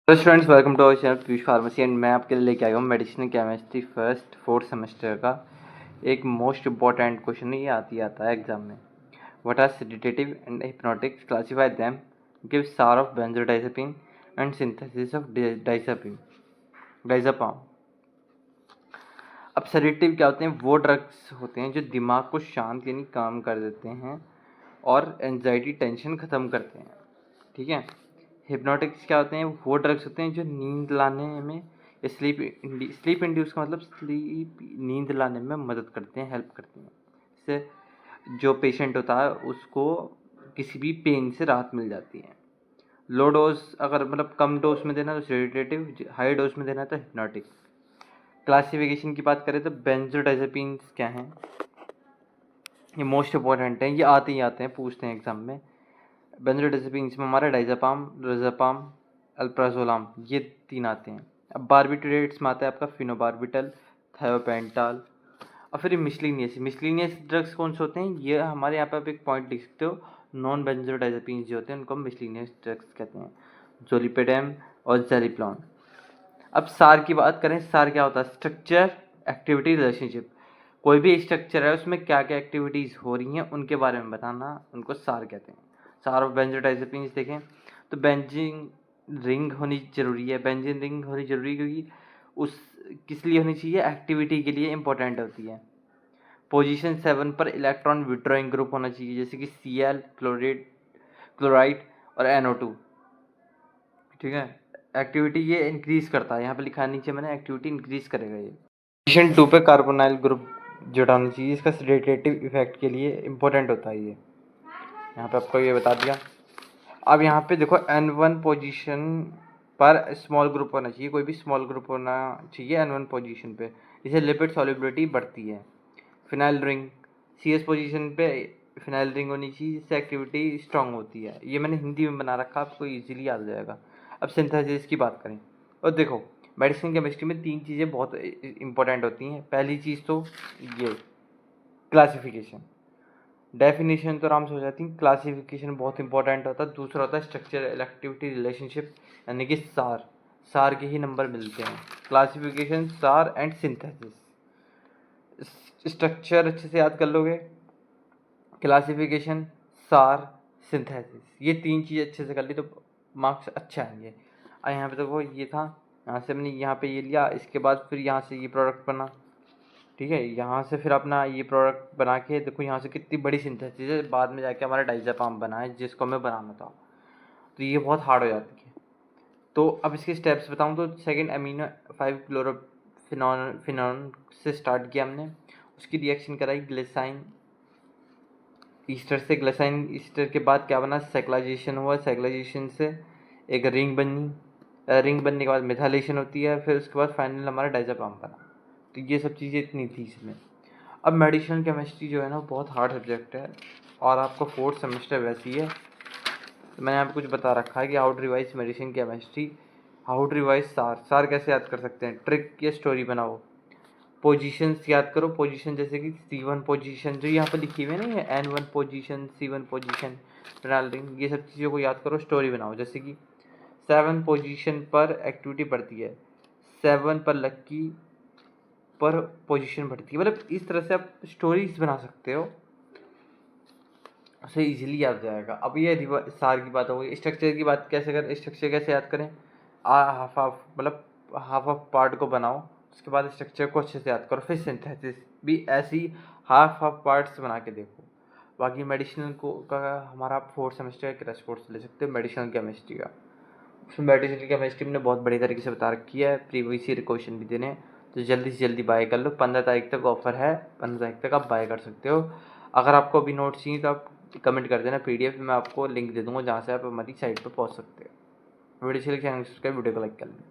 Hello students, welcome to our channel Piyush pharmacy and मैं आपके लिए लेके आया हूँ medicine chemistry first 4th semester का एक मोस्ट इम्पॉर्टेंट क्वेश्चन। ये आता है एग्जाम में। What are sedative and hypnotics, classify them, give SAR of benzodiazepine and synthesis of diazepam. अब सेडेटिव क्या होते हैं? वो ड्रग्स होते हैं जो दिमाग को शांत यानी काम कर देते हैं और एंजाइटी टेंशन ख़त्म करते हैं। ठीक है। हिप्नोटिक्स क्या होते हैं? वो ड्रग्स होते हैं जो नींद लाने में, स्लीप इंड्यूस का मतलब नींद लाने में मदद करते हैं, हेल्प करते हैं। इससे जो पेशेंट होता है उसको किसी भी पेन से राहत मिल जाती है। लो डोज, अगर मतलब कम डोज में देना तो सेडेटिव, हाई डोज में देना तो हिप्नोटिक। क्लासिफिकेशन की बात करें तो बेंजोडाइजेपिन्स क्या हैं? ये मोस्ट इंपॉर्टेंट हैं, ये आते हैं, पूछते हैं एग्जाम में। बेंजोडाइजेपिन्स में हमारा डाइज़ेपाम, लोराज़ेपाम, अल्प्राज़ोलाम, ये 3 आते हैं। अब बारबिटरेट्स में आता है आपका फिनोबार्बिटल, थायोपेंटाल और फिर मिसलिनियस ड्रग्स कौन से होते हैं? ये हमारे यहाँ पे आप एक पॉइंट लिख सकते हो, नॉन बेंजोडाइजेपिन्स जो होते हैं उनको हम मिसलिनियस ड्रग्स कहते हैं, ज़ोलिपेडेम और ज़ेलिप्लॉन। अब सार की बात करें, सार क्या होता है? Structure, activity, relationship. कोई भी स्ट्रक्चर है उसमें क्या क्या एक्टिविटीज़ हो रही हैं उनके बारे में बताना, उनको सार कहते हैं। सार ऑफ बेंजोडाइजेपिन्स देखें तो बेंजीन रिंग होनी ज़रूरी है। बेंजीन रिंग होनी ज़रूरी क्योंकि उस किस लिए होनी चाहिए? एक्टिविटी के लिए इंपॉर्टेंट होती है। पोजीशन 7 पर इलेक्ट्रॉन विड्रॉइंग ग्रुप होना चाहिए, जैसे कि Cl, क्लोराइड और NO2। ठीक है। एक्टिविटी ये इंक्रीज करता है, यहाँ पे लिखा है नीचे मैंने, एक्टिविटी इंक्रीज करेगा ये। पोजीशन 2 पे कार्बोनाइल ग्रुप जुड़ा होना चाहिए, इसका सेडेटिव इफेक्ट के लिए इंपॉर्टेंट होता है ये, यहाँ पे आपको ये बता दिया। अब यहाँ पे देखो N1 पोजीशन पर स्मॉल ग्रुप होना चाहिए, कोई भी स्मॉल ग्रुप होना चाहिए N1 पोजीशन पे, इससे लिपिड सॉल्युबिलिटी बढ़ती है। फिनाइल रिंग CS पोजीशन पे फिनाइल रिंग होनी चाहिए, जिससे एक्टिविटी स्ट्रांग होती है। ये मैंने हिंदी में बना रखा, आपको इजीली याद हो जाएगा। अब सिंथेसिस की बात करें और देखो मेडिसिन केमिस्ट्री में 3 चीज़ें बहुत इंपॉर्टेंट होती हैं। पहली चीज़ तो ये क्लासिफिकेशन, डेफिनेशन तो आराम से हो जाती है, क्लासिफिकेशन बहुत इंपॉर्टेंट होता है। दूसरा होता है स्ट्रक्चर, इलेक्टिविटी, रिलेशनशिप, यानी कि सार के ही नंबर मिलते हैं। क्लासिफिकेशन, सार एंड सिंथेसिस। स्ट्रक्चर अच्छे से याद कर लोगे, क्लासिफिकेशन, सार, सिंथेसिस, ये 3 चीज़ अच्छे से कर ली तो मार्क्स अच्छा आएंगे। और यहाँ पे देखो ये था, यहाँ से हमने यहाँ पे ये लिया, इसके बाद फिर यहाँ से ये प्रोडक्ट बना। ठीक है, यहाँ से फिर अपना ये प्रोडक्ट बना के देखो यहाँ से कितनी बड़ी सिंथेसिस है, बाद में जाके हमारा डाइज़ेपाम बना है जिसको हमें बनाना था, तो ये बहुत हार्ड हो जाती है। तो अब इसके स्टेप्स बताऊँ तो सेकेंड अमीनो 5 क्लोरोफिनॉन से स्टार्ट किया हमने, उसकी रिएक्शन कराई ग्लिसाइन ईस्टर से। ग्लिसाइन ईस्टर के बाद क्या बना? साइक्लाइजेशन हुआ, साइक्लाइजेशन से एक रिंग बनी, रिंग बनने के बाद मिथाइलेशन होती है, फिर उसके बाद फाइनल हमारा डाइज़ेपाम बना। तो ये सब चीज़ें इतनी थी इसमें। अब मेडिसिनल केमिस्ट्री जो है ना बहुत हार्ड सब्जेक्ट है और आपको 4th सेमेस्टर वैसी है, तो मैंने यहाँ पे कुछ बता रखा है कि how to revise medicine chemistry, how to revise सार कैसे याद कर सकते हैं, ट्रिक या स्टोरी बनाओ। पोजीशंस याद करो, पोजीशन जैसे कि C1 पोजीशन जो यहाँ पर लिखी हुई है ना, ये N1 position, C1 position, ring, ये सब चीज़ों को याद करो, स्टोरी बनाओ। जैसे कि 7 पोजीशन पर एक्टिविटी बढ़ती है, 7 पर लक्की पर पोजीशन बढ़ती है, मतलब इस तरह से आप स्टोरीज बना सकते हो, उसे इजीली याद जाएगा। अब ये सार की बात हो गई। स्ट्रक्चर की बात कैसे करें? स्ट्रक्चर कैसे याद करें? हाफ मतलब हाफ ऑफ पार्ट को बनाओ, उसके बाद स्ट्रक्चर को अच्छे से याद करो, फिर सिंथेसिस भी ऐसी हाफ पार्ट्स बना के देखो। बाकी मेडिसिनल को का हमारा आप 4th सेमेस्टर का क्रैश कोर्स ले सकते हो मेडिसिनल केमिस्ट्री का। उसमें मेडिसिनल केमिस्ट्री में बहुत बड़ी तरीके से बता रखी है, प्रीवियस ईयर क्वेश्चन भी देने हैं, तो जल्दी से जल्दी बाय कर लो। 15 तारीख तक ऑफर है, 15 तारीख तक आप बाय कर सकते हो। अगर आपको अभी नोट्स चाहिए तो आप कमेंट कर देना, PDF में आपको लिंक दे दूँगा जहाँ से आप हमारी साइट पर पहुँच सकते हो। वीडियो अच्छी लगी चैनल को सब्सक्राइब, वीडियो को लाइक कर लें।